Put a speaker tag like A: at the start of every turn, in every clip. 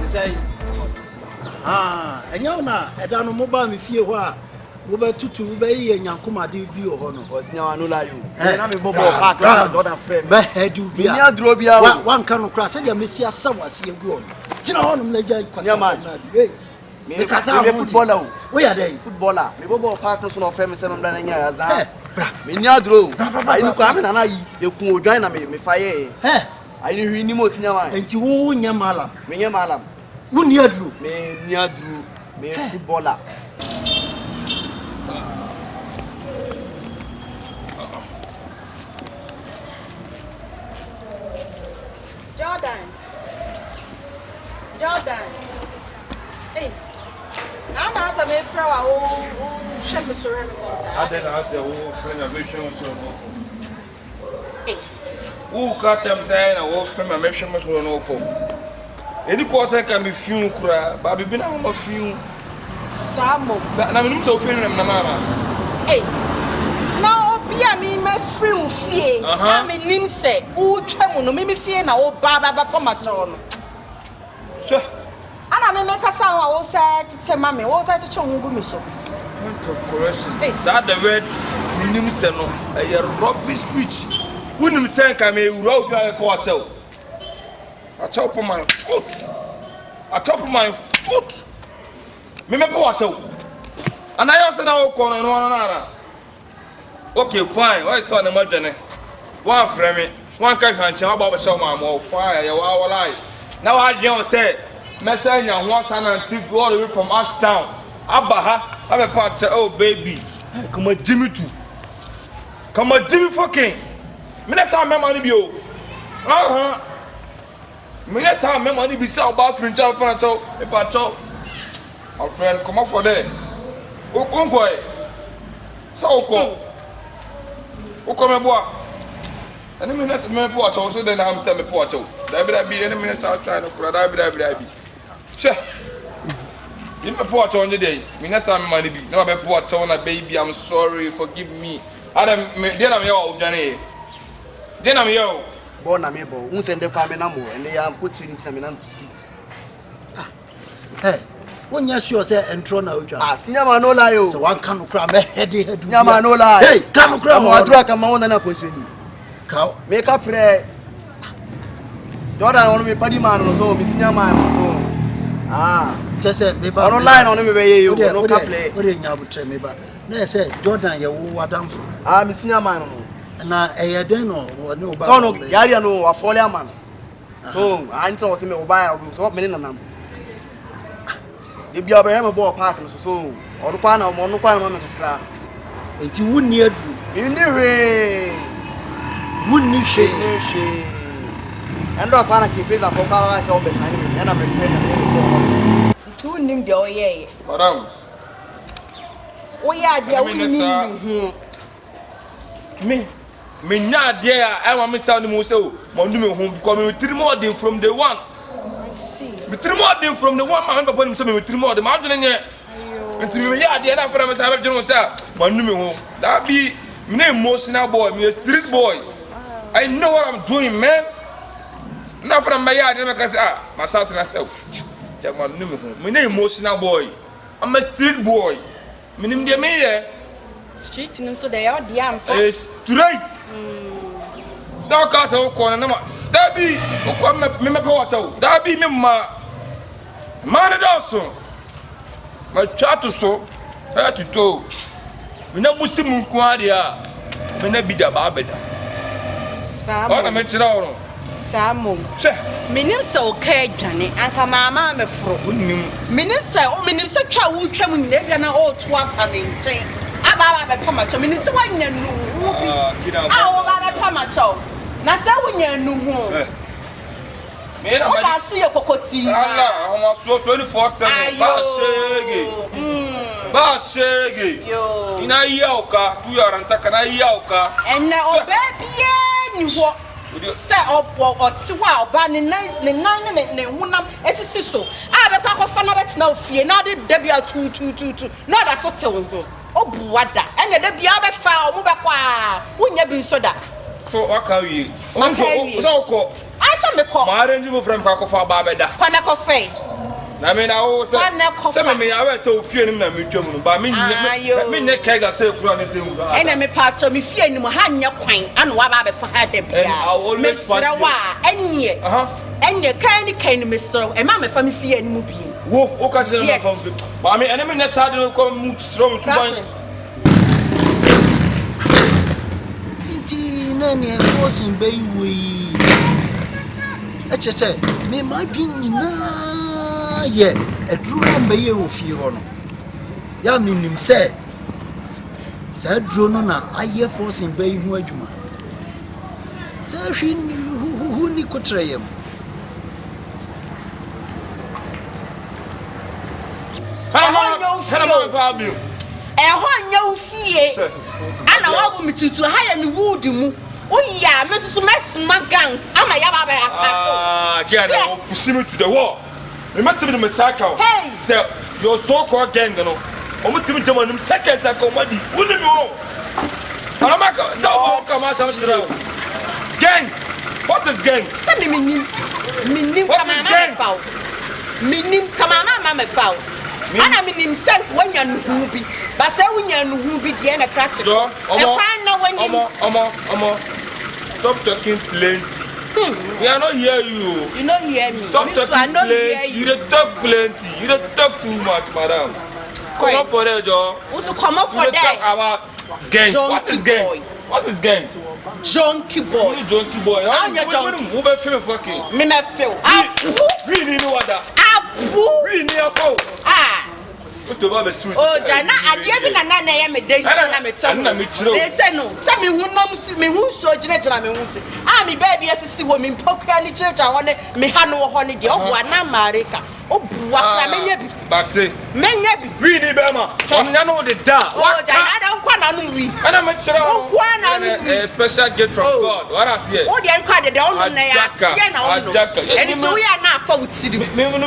A: Say, and you know, I don't know mobile me fear what. Over to be and Yankuma do you honor. Was now no lie you. I'm a Bobo Park, Jordan friend. My head you be a drove one can cross and you miss your summer see you go. Chinon Ledger, because I'm a footballer. Where are they? Footballer. Me Bobo Park, no friend, 7 years. Me near drove. I look coming and you could join me fire. I knew you most in your mind. And you won your malam. Me your malam. Who near drew? Me near drew. Me footballer.
B: Jordan. Hey. I know some friend who share me surrender for us.
C: I then ask a friend of mission to hey. Who cut them saying a wolf from a mission must run over. Any course I can be few cry, but I've been a few.
B: Some
C: I'm so feeling them, Mama.
B: Hey. Now, be a me, my free fear. I mean, Nim say, who travel no me fear now, Baba Pamaton.
C: Sir,
B: and I make a sound I will say to tell Mammy, what I to show you. Point
C: of correction. Sad the word, Nim Seno, a rugby speech. Wouldn't say, I may roll a quarter. I chop on my foot. I chop on my foot. Remember what? And I also now call on one another. Okay, fine. Why is on the mother? One frame, one can't show about show my more fire, your our life. Now I don't say, Messanya, one son and two all the way from Ashtown. Abaha, have a part oh baby. Come on, Jimmy too. Come on, Jimmy fucking. Minessa, my money be oh. Minessa, my money be so about French of Pancho, a pacho. Our friend, come up for there. Oh, conquer. So come. Oh, come aboard. And the minister may watch also, then I'm telling me, Porto. There be any minister stand of Cradabi. Sure. You may put on the day. Minister money be. Never be put on a baby. I'm sorry. Forgive me. Adam, then I'm your Danny. Then I'm your born amiable. Who send the Pamenamo and they have put you into the streets.
A: Hey. When you sure say and thrown out,
C: Sinama no lie.
A: So one can cram a heady head.
C: Sinama no lie.
A: Hey, come cram
C: or drag a mountain and opportunity.
A: Cow,
C: make up prayer. Jordan want me party man or so, Miss Yaman or so.
A: Just say, maybe
C: online on me, you no play.
A: What did you tell me about? They said, Jordan, you were done for.
C: Miss Yaman.
A: And I don't know, no, but
C: no, Yariano, a follower man. So I saw him over so many number. If you ever have a ball partner, so or the pan or no pan on the car.
A: And you wouldn't near you.
C: In the rain.
A: Wouldn't you shake?
C: And the pan can face up for power all behind me, and I'm a friend.
B: Two named your yea.
C: Madam,
B: we are there.
C: Me not there. I want me sound the so. My new home coming with 3 more than from the one.
B: I see.
C: With 3 more than from the one. My uncle put him with 3 more. The mountain yet. And to me, yeah, the other from us, I have to say, my new home. That be name most now boy, me a street boy. I know what I'm doing, man. Not from my yard, I say, myself and myself. Check my new home. My name most now boy. I'm a street boy. My name is Mayor.
B: Street, so they are damn
C: straight. Now, cast a corner. That be, me watch out. That be me, man, also. My chat so, I had to do. We never Muslim Quadia. We never be the Barbada. Sam, I met you all.
B: Sam, Minister, okay, Johnny, and come, Mamma, me fro. Minister, Minister, child, chairman, never know all 12 family. Ababa Pamacho, Minister, one year, oh, Baba Pamacho. Nasa, when you know. I see your cocotti.
C: I'm so 24/7. Bashegi. In a yoka, 2 years and Takana yoka.
B: And now, baby, you walk. Set up or 2 hours, banning 9 and 1. It's so. I have a pack of fanabets now, fear, not the debut 2. Not a sort of. Oh, what that? And the debut of a foul, Mubaqua. Wouldn't you be so that?
C: So, what can we?
B: I saw me call.
C: My arrange you from Kakofa Babeda.
B: Kwanako Fay.
C: I mean, I always say, I was so fear him that we come, but me, the case I say,
B: and me part of me fear no hanya quine and wabba for her de Pia. I always find a while, and ye, and ye can't Mr. and Mamma for me fear and movie.
C: Whoa, yes. But I mean, enemy next side will come strong.
A: Nani forcing bay we. I just said, me my opinion, yeah, a true number you feel on. Yamin him said, said Dronona, I hear forcing bay who adjuma. So she who ni could him.
C: Hello, Fabio.
B: No fear. And I want me to hire me wood. Oh, yeah, Mrs. My guns. I'm a yabba.
C: Again, push me to the wall. We met him in the cycle. Hey, sir, your so called gang, you know. I'm going to tell them seconds I come money. Wouldn't you know? I'm not going to come out of the gang. What is gang?
B: Send me, what is gang? Minim, come on, Mamma foul. And I mean himself when you're movie, but say when you're movie, the end of practice.
C: Stop talking plenty. We are not hear you.
B: You know, hear me.
C: Stop talking plenty. You don't talk plenty. You don't talk too much, madam. Come up for that, Joe.
B: Also, come up for that.
C: About gang. What is gang? What is gang?
B: Junkie boy.
C: Junkie boy.
B: I'm your junkie.
C: Who be feel fucking?
B: Me not feel.
C: We need no other. We need a phone.
B: Oh, Jana, I gave in a nana, I'm a day, they say no. Some me who knows me who so gentle. I'm a baby as a see woman poke any church. I want me hano honey, the old one, Marika. Oh, what but many
C: really, Bama. I know the dark.
B: Oh, I don't want to read. And I'm a
C: special gift from God. What I see. Oh, the unqualified, the only and it's we are not for city. We are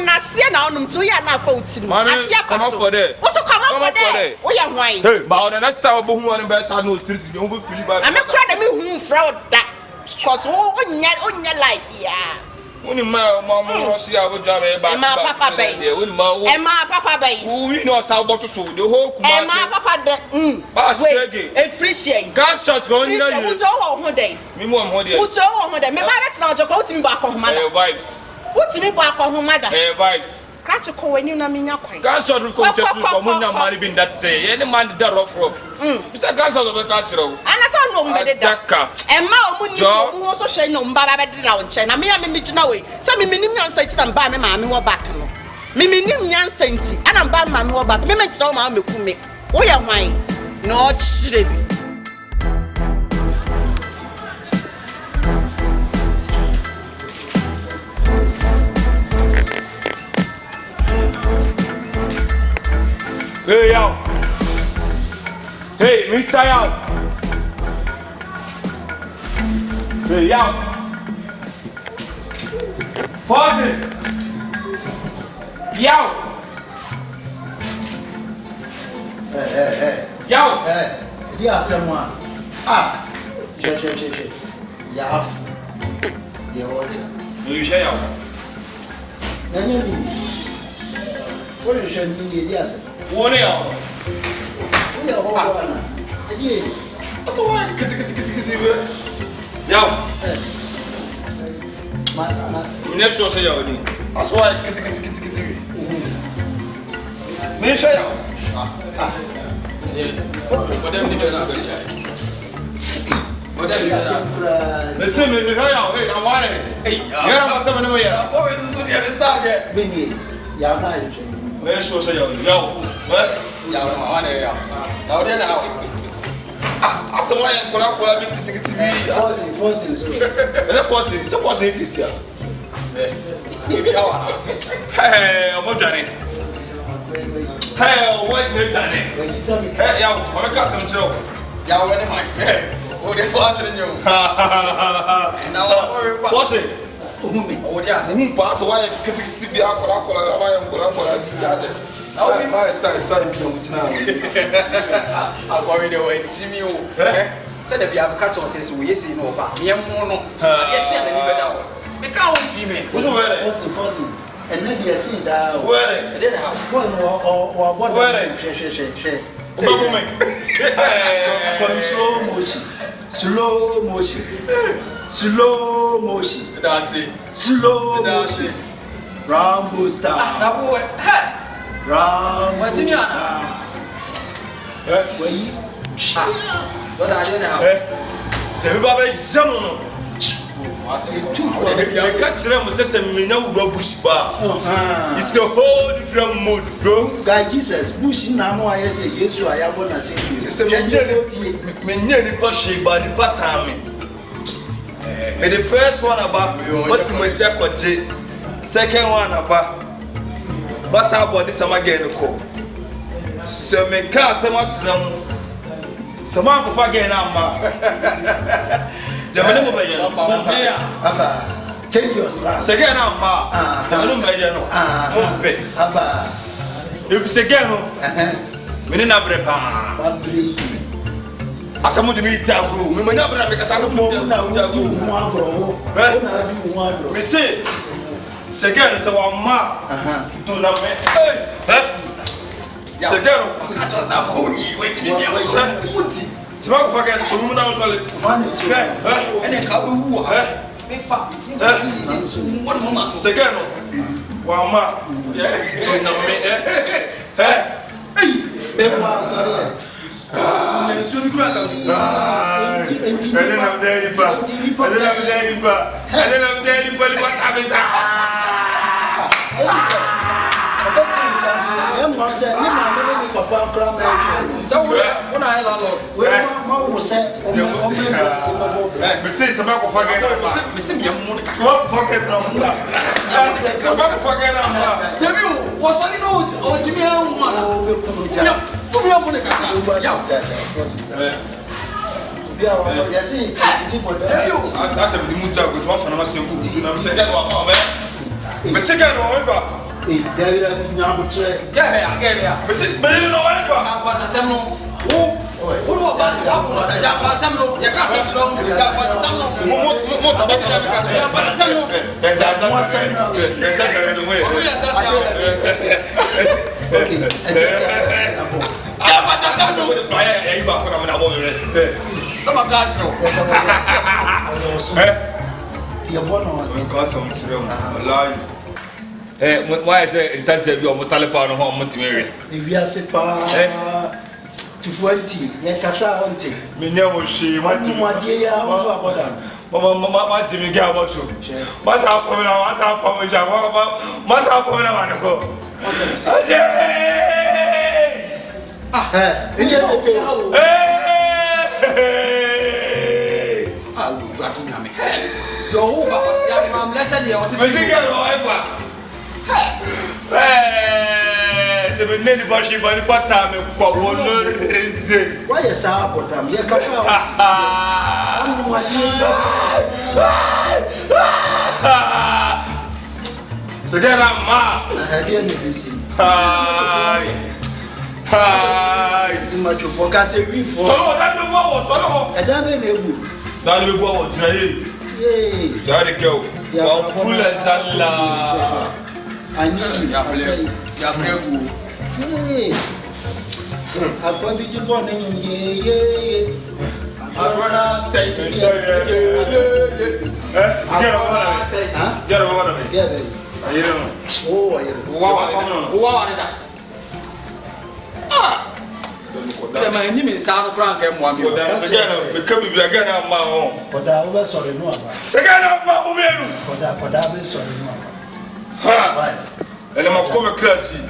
C: not seeing on them, so we are not for city. Come up for that. Also, come up for that. We are wine. But the next time, who want to best I know, I'm a crowd who fraud that. Because on your life, yeah. When my mama see I would drive a papa bay. And my papa bay. We know how to sue the whole and my papa a free shame. God shot going on day. Me one more day. What's all on day? Me that's not a coating back on my wives. What's in back on mother? Wives. Catch a call when you know me. God shot will come to money being that say any man that off rope. Mr. Gunshot of the culture. And I saw no better Daka. And Mao who also say no Baba lounge. And I mean, meeting away. Some minimum saints and buy me, mammy, or back. Minimum yan saints, and I'm bad mammy or back. Me so mammy could make. Oh, yeah, mine. Not shribby. Hey, yo. Hey, Mr. Yao. Hey, Yao. Pause it. Yao.
A: Hey.
C: Yao.
A: Hey. Yeah, someone. Ah. Che. Yao. Yeah, what?
C: You say Yao.
A: What is your meaning? Yes.
C: One Yao.
A: What's
C: the word? Yao. Next show say Yao. That's why me say Yao. What them need to what them need? Listen, me say Yao. Hey, I'm worried. Hey, you're not saying no here. What is this? You understand yet?
A: Me, Yao na.
C: Next show say Yao. What? Yao na one Yao. Now then now. Ah, someone in Kola be TV. Forcing. Suppose need it here. Hey, I'm not done. Hey, what's the name? Hey, Yao, I'm a custom show. Yao, where am I? Oh, they're watching you. Now, what's it? Oh, yes, and who pass away? TV, start I'm going away, Jimmy. Said if you have catch on since we see no back. Me and Mono. I get you and Who's wearing?
A: Force. And then you see that.
C: Wearing.
A: And then one or
C: wearing.
A: Share. Slow motion.
C: That's it.
A: Slow motion. Rambo star. Rambo star. Where you?
B: What are you now?
C: Tell me about some. You can't tell me that no rubbish bar. It's a whole different mood, bro.
A: God Jesus, Bush now I say yes, I am gonna say you.
C: It's a many pushy body pattern. The first one about what's the check. Second one about what's our body some again. So, me cast so much them. Some man for again,
A: change your style.
C: Second, if it's again, we didn't have as some of the meat, we may not have because I don't know. We say, second, so our ma do not make. Second, Smoke forget so we now solid. And then come who one moment. Second, one ma. Why is it intensive? You're Mutalipa on home to marry.
A: If you are sick, to first tea, Yakasa on tea.
C: Minemo, she wants to my dear. Mama, Jimmy Gabocho. What's happening? What's happening? What's happening?
A: Why is our bottom? You can
C: so get a ma.
A: I didn't listen.
C: Hi.
A: It's much of focus every for.
C: So that the war was
A: I don't know.
C: That the war was trying.
A: Yay.
C: Sorry, go. Full and salad.
A: I need you. Hey. I'm going to be born in ye.
C: I'm gonna say, get over me.
A: Yeah, baby. Oh,
B: The man, you mean sound crank and one more.
C: Again, become again on my home.
A: but I was sorry, no.
C: Second of my woman.
A: For that, sorry, no.
C: And I'm a comic crazy.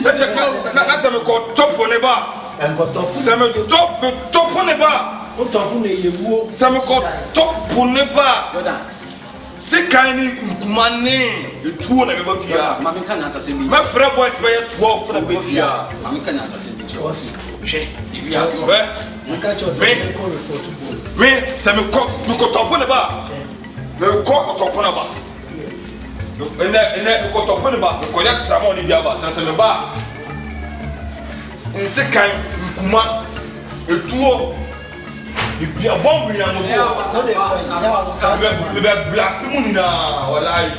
C: That's a called top on the bar.
A: And got top.
C: Some top on the bar.
A: What top on the
C: Some called top on the bar. Sikani Kumane, you two never go here.
B: Mammy can answer me.
C: My friend boys by 12 for the bit here.
B: Mammy can answer me. She, if you
C: ask
A: me, catch us
C: me, some could top on the bar. No cock top on the bar. And then go top on the bar, collect some money, that's a bar. In Sikani Kuma, a tour. If you are bomb, we are going to blast the moon now. Walai.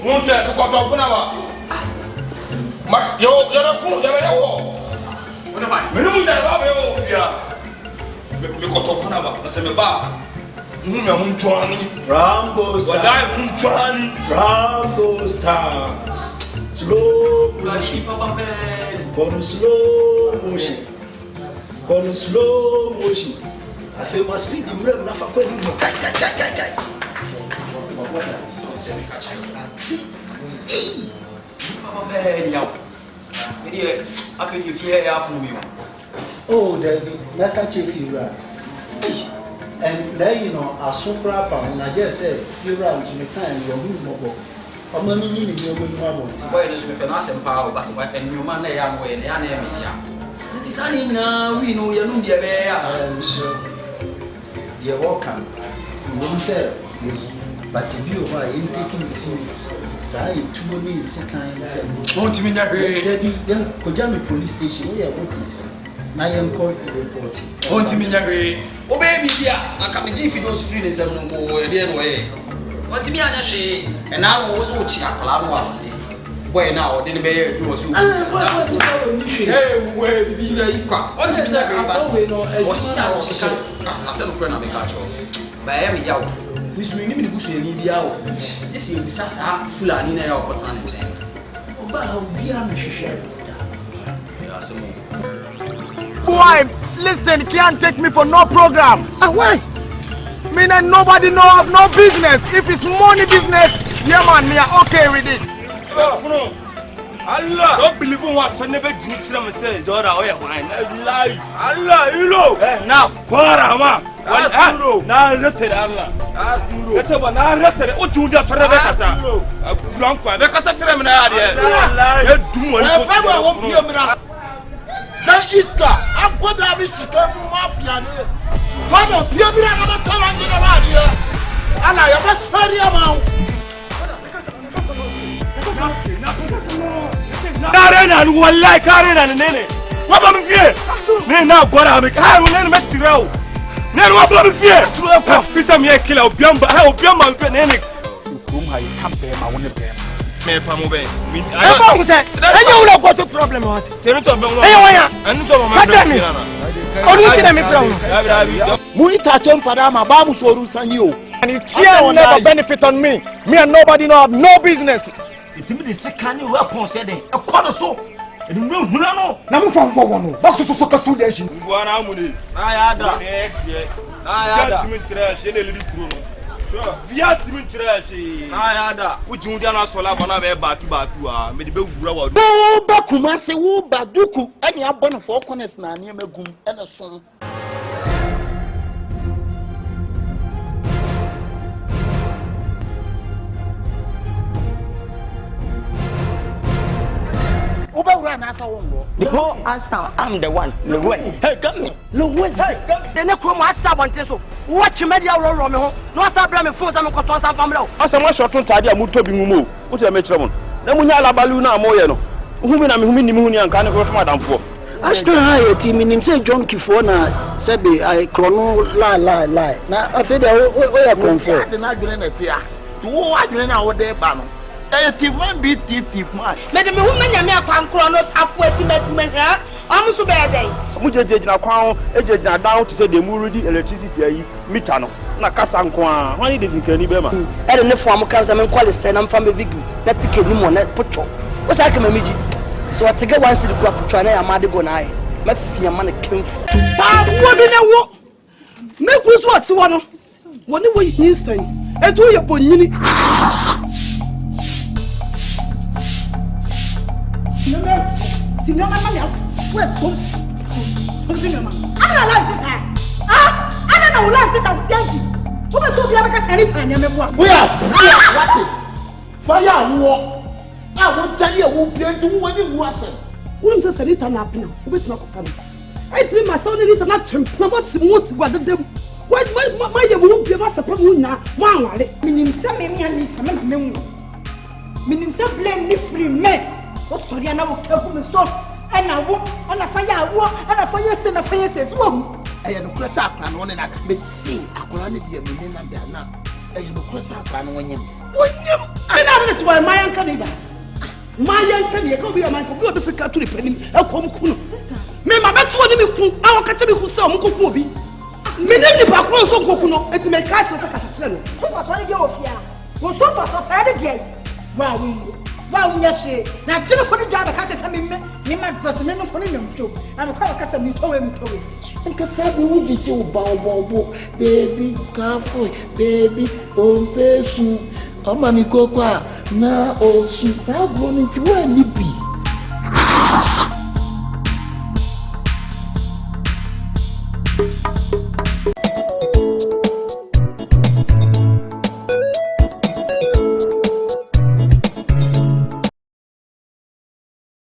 C: Won't tell the cut off now. You're a cool, you're a war. What am I? We don't have a fear. We cut off now. I said,
A: Rambo star. Slow motion. Slow motion. I feel my speed in real enough. Oh, David, not catch a fever. And then you know, a super and I just said, few rounds in the time you're moving. I'm not meaning you're moving. Boy, this we can ask power, but and you man, they are way, they are naming young. It is only now we know you're not the bear. I'm sure you're welcome. You won't say, but to be over in taking the serious. So I told me second. Won't mean that Kojami police station, we are witness. I am called to report. Won't mean that way. Oh, baby, yeah, I can give you those feelings and no more way. What to me, I say, and I was watching a plan. Where now, didn't be able to say, where did you go? What is that? I said, when I make a job. By every hour, Miss Winnie Bush and Libya. This is Sasa full and in our botany. Oh, but how dear I share.
D: Why? Listen, can't take me for no program. Why? Meaning nobody know of no business. If it's money business, yeah man, me are okay with it. Allah, don't believe in what son never did to them say, Dora, Allah, you know. Now, Quarama. Now, listen, Allah. That's what now, listen. What you just read, Rebecca? Rebecca, such a man. Then Iska, I'm going to have a secret mafia. Come on, you're going to have a talent in the radio. And I am a very amount. Karen and one like Karen and Nene. What am I here? Now, what am I? I will never met you. Never what am I here? This is me a killer of Biamba. I hope Biamba and Nene. Whom I can't pay my own pay. I don't what's the problem. And it can never benefit on me. Me and nobody know have no business. It means the can you weapon said a corner so. No, no, from one. Box so food. Via Timin Trash, I which you don't so love on a back to me the Bell. Oh, Bakumasi, who Baduku, and you have one for corners now near Megum and a song. The whole Aston, I'm the one. Hey, come me. Louis, the Necrom Aston wants to watch media roll. No, Sabram phones and Coton Family. As a much of Tontadia Mutobi Mumu, what a metron. The Munala Baluna Moyano, whom I'm Humini and Canada of Madame for. Aston High team in himself, John Kifona, Sebi, I chrono lie. Now I feel where I come from. The Nagrin here. Who are doing our day, Bano? Thief man be thief man. Madam, woman, you may have come not halfway to met her. I'm so bad day. Muja na crown, agent down to say the Muridi electricity, Mitano, Nakasanqua. Why it isn't any Bema? I don't know for my cousin and quality, and I'm from a victim. Let's take him on that putcho. What's I can manage? So I take a one city crop to try a Madigonai. Let's see a man came for. What in a walk? Make us what's one. What do we need? And do your pony. No, I don't like this. Who can do the other anytime? We are fire war. I won't tell you who played to when you was. Wouldn't the Sanita happen? Who is not coming? I tell my son is not champion. What's the most what them? Why you won't give us a problem now? Mamma, meaning some men meaning some blame free men. What sorry, I know careful and soft. And I walk on a fire, and a fire, and a fire says,
E: ɛyɛ no kura sɛ akora no ne na me see akora ne de me na da na ɛyɛ no kura sɛ akora no wonyem
F: ana ne to ma yanka ne ba ma yanka ne ka obi ya man ko obi se ka turi panim akom ku no me ma beto ne me ku a ka me ku se o mko ku obi me ne ni pa kro so nkoku no eti me ka tse ka tse no
G: so fa so ne ge ofia wo so fa so pa de ge wa unya she na tine ko ni dwa ba ka tse me ma dress me no ko ni nyamto na me ka tse me towe
E: nka sabe wo gite wo ba baby kafo baby ompesu amani kokwa na osu sagro ni ti wa ni bi